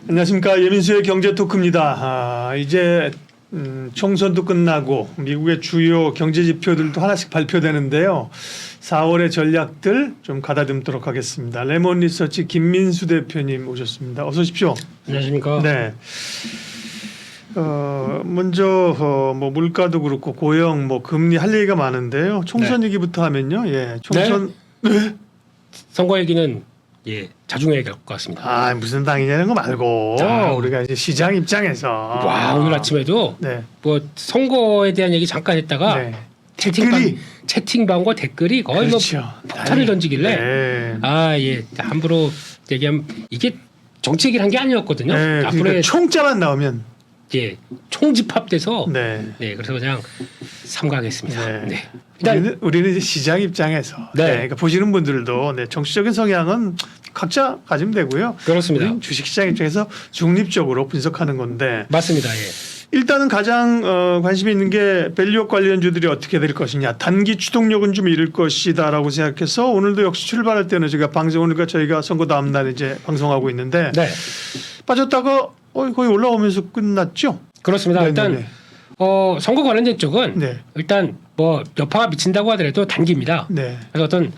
안녕하십니까. 예민수의 경제토크입니다. 이제 총선도 끝나고 미국의 주요 경제 지표들도 하나씩 발표되는데요. 4월의 전략들 좀 가다듬도록 하겠습니다. 레몬리서치 김민수 대표님 오셨습니다. 어서 오십시오. 안녕하십니까. 네. 먼저 뭐 물가도 그렇고 고용, 뭐 금리 할 얘기가 많은데요. 총선 네. 얘기부터 하면요. 예, 총선 선거 얘기는 자중해야 될 것 같습니다. 아 무슨 당이냐는 거 말고 자, 우리가 이제 시장 입장에서 와, 오늘 아침에도 네. 뭐 선거에 대한 얘기 잠깐 했다가 네. 채팅방과 댓글이 거의 그렇죠. 뭐 폭탄을 던지길래 네. 함부로 얘기하면 이게 정치 얘기를 한 게 아니었거든요. 네. 앞으로의 그러니까 총자만 나오면 총집합돼서 네. 그래서 그냥 삼가하겠습니다. 네. 네. 일단 우리는 이제 시장 입장에서 네. 그러니까 보시는 분들도 정치적인 성향은 각자 가지면 되고요. 그렇습니다. 우리는 주식시장 입장에서 중립적으로 분석하는 건데 맞습니다. 일단은 가장 관심이 있는 게 밸류업 관련주들이 어떻게 될 것이냐. 단기 추동력은 좀 잃을 것이다라고 생각해서 오늘도 역시 출발할 때는 제가 오늘과 저희가 선거 다음 날 이제 방송하고 있는데 네. 빠졌다가 거의 올라오면서 끝났죠. 그렇습니다. 네네네. 일단 선거 관련된 쪽은 네. 일단 뭐 여파가 미친다고 하더라도 단기입니다. 네. 그래서 어떤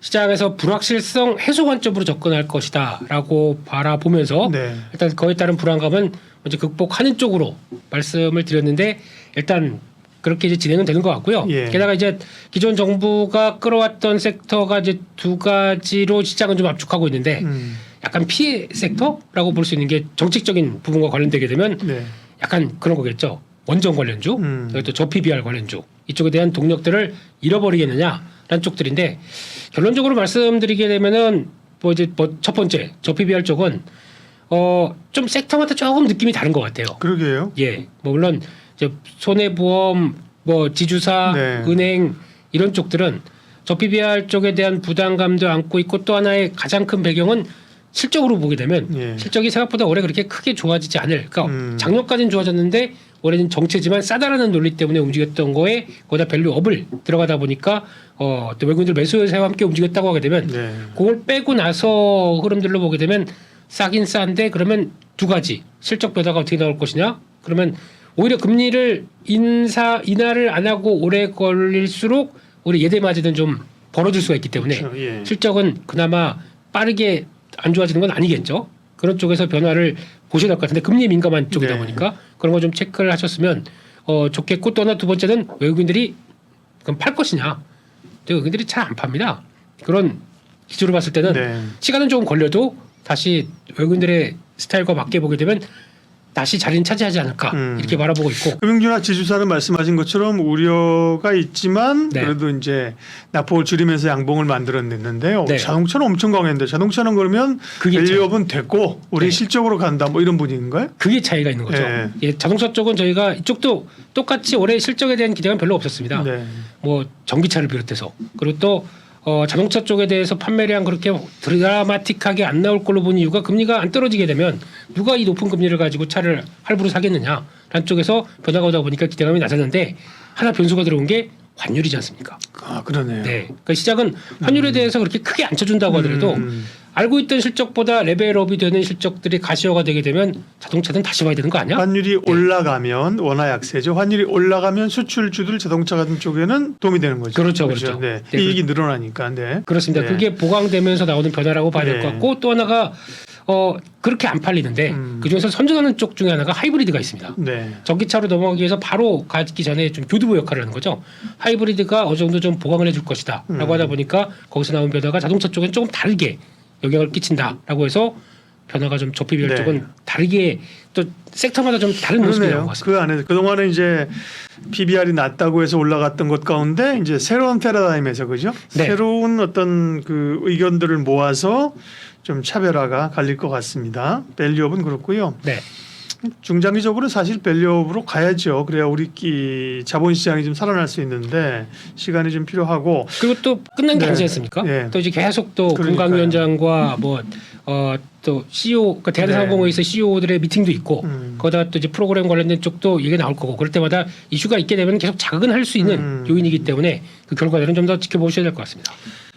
시장에서 불확실성 해소 관점으로 접근할 것이다라고 바라보면서 네. 일단 그에 따른 불안감은 먼저 극복하는 쪽으로 말씀을 드렸는데 일단 그렇게 이제 진행은 되는 것 같고요. 예. 게다가 이제 기존 정부가 끌어왔던 섹터가 이제 두 가지로 시장은 좀 압축하고 있는데 약간 피해 섹터라고 볼 수 있는 게 정책적인 부분과 관련되게 되면 네. 약간 그런 거겠죠. 원전 관련주, 그리고 또 저PBR 관련주 이쪽에 대한 동력들을 잃어버리겠느냐라는 쪽들인데 결론적으로 말씀드리게 되면은 첫 번째 저PBR 쪽은 좀 섹터마다 조금 느낌이 다른 것 같아요. 그러게요. 뭐 물론 이제 손해보험, 뭐 지주사, 네. 은행 이런 쪽들은 저PBR 쪽에 대한 부담감도 안고 있고 또 하나의 가장 큰 배경은 실적으로 보게 되면 예. 실적이 생각보다 올해 그렇게 크게 좋아지지 않을. 그러니까 작년까지는 좋아졌는데 올해는 정체지만 싸다라는 논리 때문에 움직였던 거에 거기다 밸류업을 들어가다 보니까 또 외국인들 매수세와 함께 움직였다고 하게 되면 네. 그걸 빼고 나서 흐름들로 보게 되면 싸긴 싼데 그러면 두 가지 실적 변화가 어떻게 나올 것이냐. 그러면 오히려 금리를 인하를 안 하고 오래 걸릴수록 우리 예대 마진은 좀 벌어질 수가 있기 때문에 그렇죠. 예. 실적은 그나마 빠르게 안 좋아지는 건 아니겠죠. 그런 쪽에서 변화를 보셔야 될 것 같은데 금리에 민감한 쪽이다 네. 보니까 그런 거 좀 체크를 하셨으면 좋겠고 또 하나 두 번째는 외국인들이 그럼 팔 것이냐. 외국인들이 잘 안 팝니다. 그런 기조로 봤을 때는 네. 시간은 조금 걸려도 다시 외국인들의 스타일과 맞게 보게 되면 다시 자리는 차지하지 않을까 이렇게 바라보고 있고. 금융주나 지주사는 말씀하신 것처럼 우려가 있지만 네. 그래도 이제 납폭을 줄이면서 양봉을 만들어냈는데요. 네. 자동차는 엄청 강했는데 자동차는 그러면 그게 밸류업은 됐고 우리 네. 실적으로 간다 뭐 이런 분위기인가요? 그게 차이가 있는 거죠. 네. 자동차 쪽은 저희가 이쪽도 똑같이 올해 실적에 대한 기대가 별로 없었습니다. 네. 뭐 전기차를 비롯해서 그리고 또 자동차 쪽에 대해서 판매량 그렇게 드라마틱하게 안 나올 걸로 본 이유가 금리가 안 떨어지게 되면 누가 이 높은 금리를 가지고 차를 할부로 사겠느냐라는 쪽에서 변화가 오다 보니까 기대감이 낮았는데 하나 변수가 들어온 게 환율이지 않습니까? 아 그러네요. 네. 그러니까 시작은 환율에 대해서 그렇게 크게 안 쳐준다고 하더라도 알고 있던 실적보다 레벨업이 되는 실적들이 가시화가 되게 되면 자동차는 다시 봐야 되는 거 아니야? 환율이 올라가면 원화 약세죠. 환율이 올라가면 수출주들 자동차 같은 쪽에는 도움이 되는 거죠. 그렇죠, 그렇죠. 네. 네, 이익이 늘어나니까. 네. 그렇습니다. 네. 그게 보강되면서 나오는 변화라고 봐야 될 네. 것 같고 또 하나가 그렇게 안 팔리는데 그중에서 선전하는 쪽 중에 하나가 하이브리드가 있습니다. 네. 전기차로 넘어가기 위해서 바로 가기 전에 좀 교두보 역할을 하는 거죠. 하이브리드가 어느 정도 좀 보강을 해줄 것이다 라고 하다 보니까 거기서 나온 변화가 자동차 쪽은 조금 다르게 영향을 끼친다라고 해서 변화가 좀 저PBR 네. 쪽은 다르게 또 섹터마다 좀 다른 모습이 나온 것 같습니다. 그 안에 그동안에 이제 PBR이 낮다고 해서 올라갔던 것 가운데 이제 새로운 패러다임에서 그죠? 네. 새로운 어떤 그 의견들을 모아서 좀 차별화가 갈릴 것 같습니다. 밸류업은 그렇고요. 네. 중장기적으로 사실 밸류업으로 가야죠. 그래야 우리 자본시장이 좀 살아날 수 있는데 시간이 좀 필요하고 그리고 또 끝난 게 네. 아니지 않습니까? 네. 또 이제 계속 또 그러니까요. 금강위원장과 또 CEO, 그러니까 대한항공에서 CEO들의 미팅도 있고 거기다가 또 이제 프로그램 관련된 쪽도 얘기 나올 거고 그럴 때마다 이슈가 있게 되면 계속 자극은 할 수 있는 요인이기 때문에 그 결과들은 좀 더 지켜보셔야 될 것 같습니다.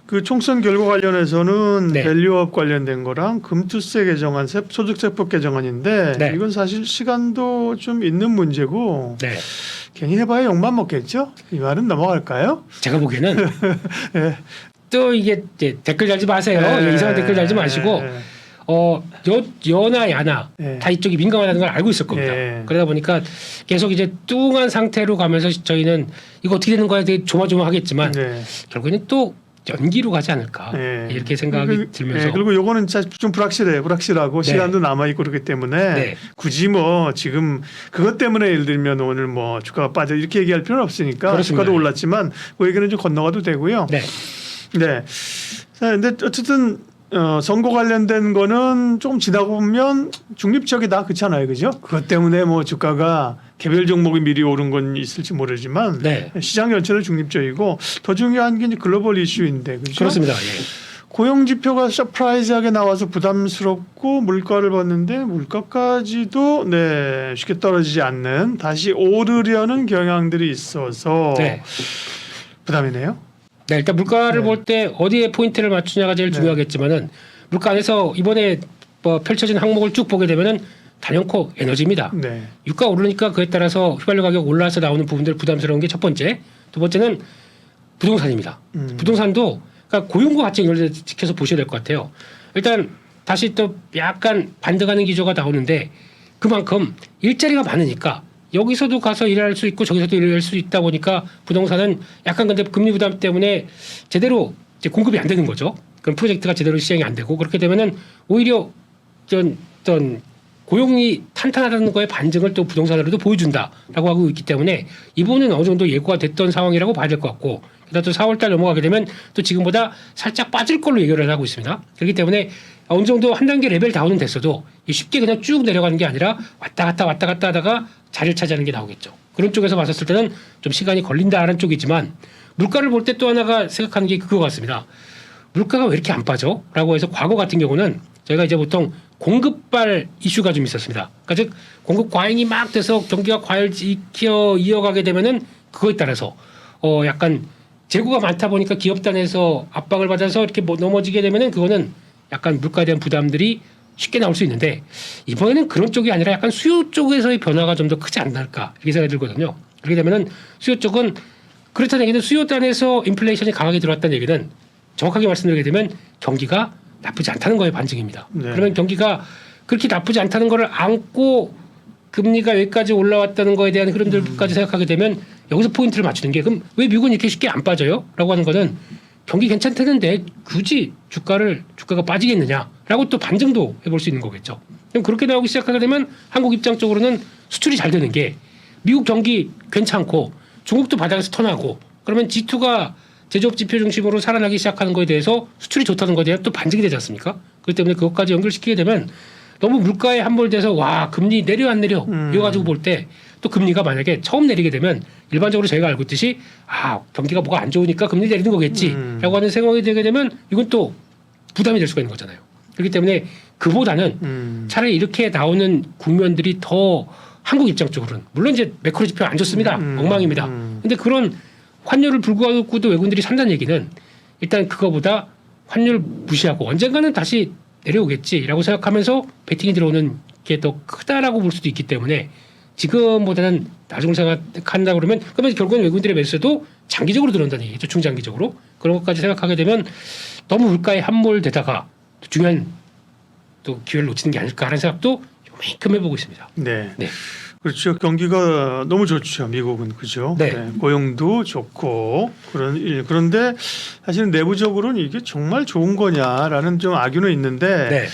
그 총선 결과 관련해서는 네. 밸류업 관련된 거랑 금투세 개정안, 소득세법 개정안인데 네. 이건 사실 시간도 좀 있는 문제고 네. 괜히 해봐야 욕만 먹겠죠? 이 말은 넘어갈까요? 제가 보기에는 예. 또 이게 이제 댓글 달지 마세요. 예. 이상한 댓글 달지 마시고 예. 여나 야나 예. 다 이쪽이 민감하다는 걸 알고 있을 겁니다. 예. 그러다 보니까 계속 이제 뚱한 상태로 가면서 저희는 이거 어떻게 되는 거야 되게 조마조마하겠지만 네. 결국에는 또 연기로 가지 않을까 예. 이렇게 생각이 그리고, 들면서 예. 그리고 요거는 진짜 좀 불확실하고 네. 시간도 남아 있고 그렇기 때문에 네. 굳이 뭐 지금 그것 때문에 예를 들면 오늘 뭐 주가가 빠져 이렇게 얘기할 필요는 없으니까 그렇습니다. 주가도 올랐지만 그 얘기는 좀 건너가도 되고요. 네. 네. 자, 근데 어쨌든 선거 관련된 거는 조금 지나고 보면 중립적이다 그렇잖아요, 그죠? 그것 때문에 뭐 주가가 개별 종목이 미리 오른 건 있을지 모르지만 네. 시장 전체는 중립적이고 더 중요한 게 이제 글로벌 이슈인데 그죠? 그렇습니다. 예. 고용 지표가 서프라이즈하게 나와서 부담스럽고 물가를 봤는데 물가까지도 네, 쉽게 떨어지지 않는 다시 오르려는 경향들이 있어서 네. 부담이네요. 네, 일단 물가를 네. 볼 때 어디에 포인트를 맞추냐가 제일 네. 중요하겠지만은 물가 안에서 이번에 뭐 펼쳐진 항목을 쭉 보게 되면은 단연코 에너지입니다. 네. 유가 오르니까 그에 따라서 휘발유 가격 올라서 나오는 부분들 부담스러운 게 첫 번째. 두 번째는 부동산입니다. 부동산도 그러니까 고용과 같이 연결시켜서 보셔야 될 것 같아요. 일단 다시 또 약간 반등하는 기조가 나오는데 그만큼 일자리가 많으니까 여기서도 가서 일할 수 있고 저기서도 일할 수 있다 보니까 부동산은 약간 근데 금리 부담 때문에 제대로 이제 공급이 안 되는 거죠. 그럼 프로젝트가 제대로 시행이 안 되고 그렇게 되면은 오히려 어떤 고용이 탄탄하다는 거에 반증을 또 부동산으로도 보여준다라고 하고 있기 때문에 이 부분은 어느 정도 예고가 됐던 상황이라고 봐야 될 것 같고 그다음 또 4월달 넘어가게 되면 또 지금보다 살짝 빠질 걸로 예견을 하고 있습니다. 그렇기 때문에 어느 정도 한 단계 레벨 다운은 됐어도 쉽게 그냥 쭉 내려가는 게 아니라 왔다 갔다 하다가 자리를 차지하는 게 나오겠죠. 그런 쪽에서 봤었을 때는 좀 시간이 걸린다는 쪽이지만 물가를 볼 때 또 하나가 생각하는 게 그거 같습니다. 물가가 왜 이렇게 안 빠져? 라고 해서 과거 같은 경우는 저희가 이제 보통 공급발 이슈가 좀 있었습니다. 그러니까 즉 공급 과잉이 막 돼서 경기가 과열지켜 이어가게 되면은 그거에 따라서 약간 재고가 많다 보니까 기업 단에서 압박을 받아서 이렇게 뭐 넘어지게 되면은 그거는 약간 물가에 대한 부담들이 쉽게 나올 수 있는데 이번에는 그런 쪽이 아니라 약간 수요 쪽에서의 변화가 좀 더 크지 않을까 이렇게 생각이 들거든요. 그렇게 되면은 수요 쪽은 그렇다는 얘기는 수요 단에서 인플레이션이 강하게 들어왔다는 얘기는 정확하게 말씀드리게 되면 경기가 나쁘지 않다는 거에 반증입니다. 네. 그러면 경기가 그렇게 나쁘지 않다는 거를 안고 금리가 여기까지 올라왔다는 거에 대한 흐름들까지 생각하게 되면 여기서 포인트를 맞추는 게 그럼 왜 미국은 이렇게 쉽게 안 빠져요? 라고 하는 거는 경기 괜찮다는데 굳이 주가가 빠지겠느냐라고 또 반증도 해볼 수 있는 거겠죠. 그럼 그렇게 나오기 시작하게 되면 한국 입장 쪽으로는 수출이 잘 되는 게 미국 경기 괜찮고 중국도 바닥에서 턴하고 그러면 G2가 제조업 지표 중심으로 살아나기 시작하는 거에 대해서 수출이 좋다는 거에 대한 또 반증이 되지 않습니까? 그렇기 때문에 그것까지 연결시키게 되면 너무 물가에 함몰돼서 와 금리 내려 안 내려 이거 가지고 볼 때 또 금리가 만약에 처음 내리게 되면 일반적으로 저희가 알고 있듯이 경기가 뭐가 안 좋으니까 금리 내리는 거겠지라고 하는 생각이 되게 되면 이건 또 부담이 될 수가 있는 거잖아요. 그렇기 때문에 그보다는 차라리 이렇게 나오는 국면들이 더 한국 입장 쪽으로는 물론 이제 매크로 지표 안 좋습니다. 엉망입니다. 근데 그런 환율을 불구하고도 외국인들이 산다는 얘기는 일단 그거보다 환율 무시하고 언젠가는 다시 내려오겠지라고 생각하면서 베팅이 들어오는 게 더 크다라고 볼 수도 있기 때문에 지금보다는 나중을 생각한다 그러면 결국은 외국인들의 매수도 장기적으로 들어온다는 얘기죠. 중장기적으로. 그런 것까지 생각하게 되면 너무 물가에 함몰되다가 중요한 또 기회를 놓치는 게 아닐까 하는 생각도 요만큼 해보고 있습니다. 네. 네. 그렇죠. 경기가 너무 좋죠. 미국은 그죠. 네. 고용도 좋고 그런데 사실은 내부적으로는 이게 정말 좋은 거냐라는 좀 악유는 있는데 네.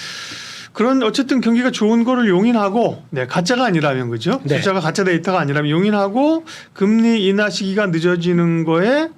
그런 어쨌든 경기가 좋은 거를 용인하고 가짜가 아니라면 그죠. 네. 숫자가 가짜 데이터가 아니라면 용인하고 금리 인하 시기가 늦어지는 거에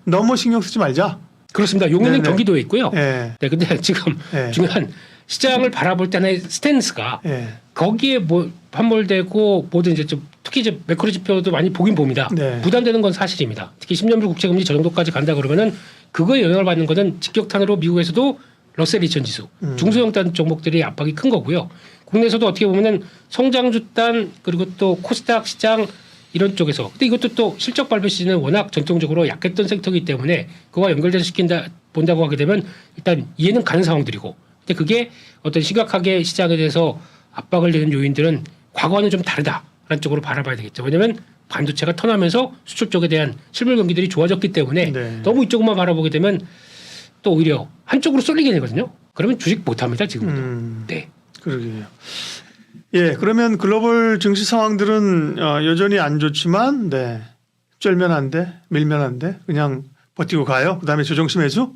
너무 신경 쓰지 말자. 그렇습니다. 용인은 네네. 경기도에 있고요. 네. 네, 근데 지금 네. 중요한 시장을 바라볼 때는 스탠스가 네. 거기에 뭐 함몰되고 뭐든 이제 좀 특히 이제 매크로 지표도 많이 보긴 봅니다. 네. 부담되는 건 사실입니다. 특히 10년물 국채금리 저 정도까지 간다 그러면은 그거에 영향을 받는 거는 직격탄으로 미국에서도 러셀 2000 지수, 중소형단 종목들이 압박이 큰 거고요. 국내에서도 어떻게 보면은 성장주 단 그리고 또 코스닥 시장 이런 쪽에서 근데 이것도 또 실적 발표 시즌은 워낙 전통적으로 약했던 섹터이기 때문에 그와 연결돼서 시킨다 본다고 하게 되면 일단 이해는 가는 상황들이고, 근데 그게 어떤 심각하게 시장에 대해서 압박을 내는 요인들은 과거와는 좀 다르다라는 쪽으로 바라봐야 되겠죠. 왜냐하면 반도체가 턴하면서 수출 쪽에 대한 실물 경기들이 좋아졌기 때문에 네. 너무 이쪽만 바라보게 되면 또 오히려 한쪽으로 쏠리게 되거든요. 그러면 주식 못합니다 지금은. 네. 그러게요. 예, 그러면 글로벌 증시 상황들은 여전히 안 좋지만, 네, 쫄면 안 돼, 밀면 안 돼, 그냥 버티고 가요. 그다음에 조정심 해주.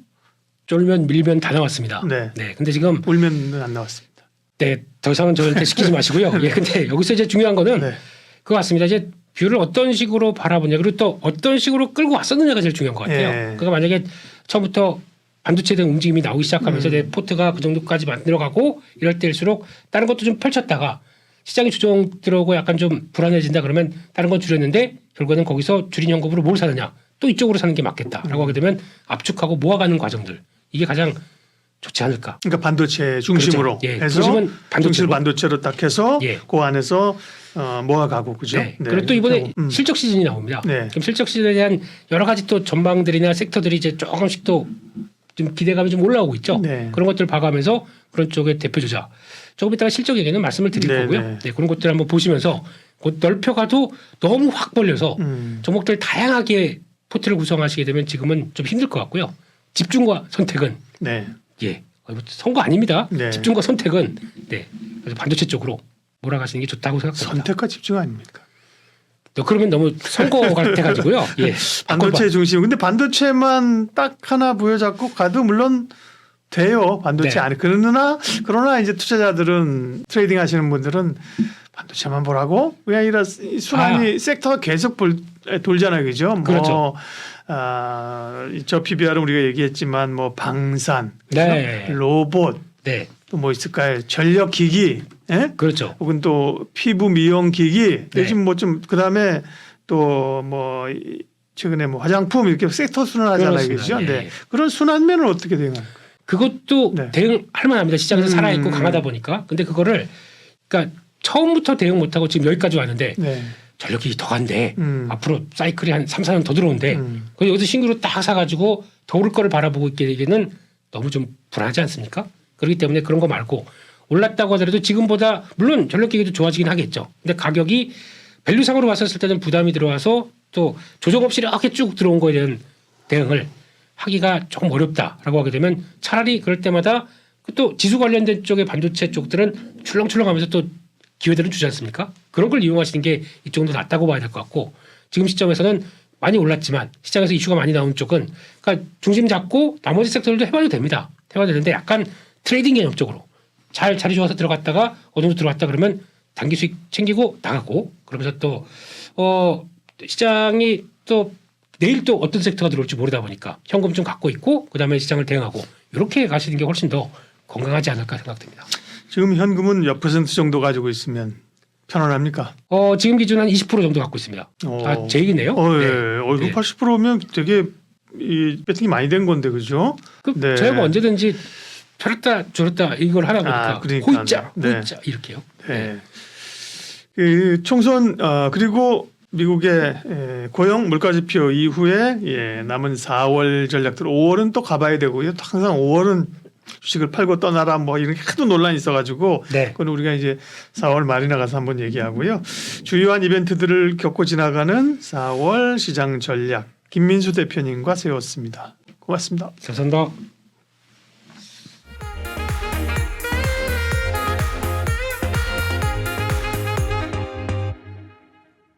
쫄면 밀면 다 나왔습니다. 네. 네. 근데 지금 울면은 안 나왔습니다. 네, 더 이상은 저한테 시키지 마시고요. 예, 근데 여기서 이제 중요한 거는 네. 그거 같습니다. 이제 뷰를 어떤 식으로 바라보냐, 그리고 또 어떤 식으로 끌고 왔었느냐가 제일 중요한 것 같아요. 예. 그러니까 만약에 처음부터 반도체에 대한 움직임이 나오기 시작하면서 내 포트가 그 정도까지 만들어가고 이럴 때일수록 다른 것도 좀 펼쳤다가 시장이 조정 들어오고 약간 좀 불안해진다 그러면 다른 건 줄였는데 결과는 거기서 줄인 현금으로 뭘 사느냐, 또 이쪽으로 사는 게 맞겠다라고 하게 되면 압축하고 모아가는 과정들, 이게 가장 좋지 않을까. 그러니까 반도체 중심으로 그렇죠. 예, 해서 중심은 반도체로. 중심을 반도체로 딱 해서 예. 그 안에서 모아가고 그죠. 네. 그리고 또 이번에 실적 시즌이 나옵니다. 네. 그럼 실적 시즌에 대한 여러 가지 또 전망들이나 섹터들이 이제 조금씩 또 좀 기대감이 좀 올라오고 있죠. 네. 그런 것들 봐가면서 그런 쪽의 대표 주자. 조금 이따가 실적 얘기는 말씀을 드릴 네, 거고요. 네. 네, 그런 것들 한번 보시면서 곧 넓혀가도 너무 확 벌려서 음. 종목들 다양하게 포트를 구성하시게 되면 지금은 좀 힘들 것 같고요. 집중과 선택은 네. 예, 선거 아닙니다. 네. 집중과 선택은 네, 그래서 반도체 쪽으로 몰아가시는 게 좋다고 생각합니다. 선택과 집중 아닙니까? 그러면 너무 선거 같아가지고요. 예, 반도체 중심. 근데 반도체만 딱 하나 부여잡고 가도 물론 돼요. 반도체 네. 안에. 그러나 이제 투자자들은 트레이딩 하시는 분들은 반도체만 보라고? 그게 아니라 이 순환이 섹터가 계속 돌잖아요. 그죠? 그렇죠. 저 PBR은 우리가 얘기했지만 뭐 방산, 네. 그죠? 로봇, 네, 또 뭐 있을까요? 전력 기기, 예? 그렇죠. 혹은 또 피부 미용 기기, 네. 요즘 뭐 좀 그다음에 또 뭐 최근에 뭐 화장품 이렇게 섹터 순환하잖아요, 그렇습니다. 그죠? 예. 네. 그런 순환면은 어떻게 돼요? 그것도 네. 대응할 만합니다. 시장에서 살아있고 강하다 보니까. 근데 그거를 그러니까 처음부터 대응 못하고 지금 여기까지 왔는데 네. 전력이 더 간대. 음. 앞으로 사이클이 한 3, 4년 더 들어온대. 음. 그래서 여기서 신규로 딱 사가지고 더 오를 거를 바라보고 있게 되기는 너무 좀 불안하지 않습니까? 그렇기 때문에 그런 거 말고 올랐다고 하더라도 지금보다 물론 전력기기도 좋아지긴 하겠죠. 근데 가격이 밸류상으로 봤었을 때는 부담이 들어와서 또 조정 없이 이렇게 쭉 들어온 거에 대한 대응을 하기가 조금 어렵다라고 하게 되면 차라리 그럴 때마다 또 지수 관련된 쪽의 반도체 쪽들은 출렁출렁하면서 또 기회들은 주지 않습니까? 그런 걸 이용하시는 게 이쪽도 낫다고 봐야 될 것 같고 지금 시점에서는 많이 올랐지만 시장에서 이슈가 많이 나온 쪽은 그러니까 중심 잡고 나머지 섹터들도 해봐도 됩니다. 해봐도 되는데 약간 트레이딩 개념적으로 잘 자리 좋아서 들어갔다가 어느 정도 들어갔다 그러면 단기 수익 챙기고 나가고 그러면서 또 시장이 또 내일 또 어떤 섹터가 들어올지 모르다 보니까 현금 좀 갖고 있고 그다음에 시장을 대응하고 이렇게 가시는 게 훨씬 더 건강하지 않을까 생각됩니다. 지금 현금은 몇 퍼센트 정도 가지고 있으면 편안합니까? 지금 기준 한 20% 정도 갖고 있습니다. 제 얘기네요. 예. 네. 이거 네. 80%면 되게 이 배팅이 많이 된 건데 그죠? 네. 저희가 언제든지 펴렸다 줄였다 이걸 하다 보니까 그러니까. 호이자 네. 호이자 이렇게요. 네. 그 총선 그리고 미국의 고용 물가지표 이후에 남은 4월 전략들 5월은 또 가봐야 되고요. 또 항상 5월은 주식을 팔고 떠나라 뭐 이런 게 하도 논란이 있어가지고 네. 그건 우리가 이제 4월 말에 나가서 한번 얘기하고요. 주요한 이벤트들을 겪고 지나가는 4월 시장 전략 김민수 대표님과 세웠습니다. 고맙습니다. 감사합니다.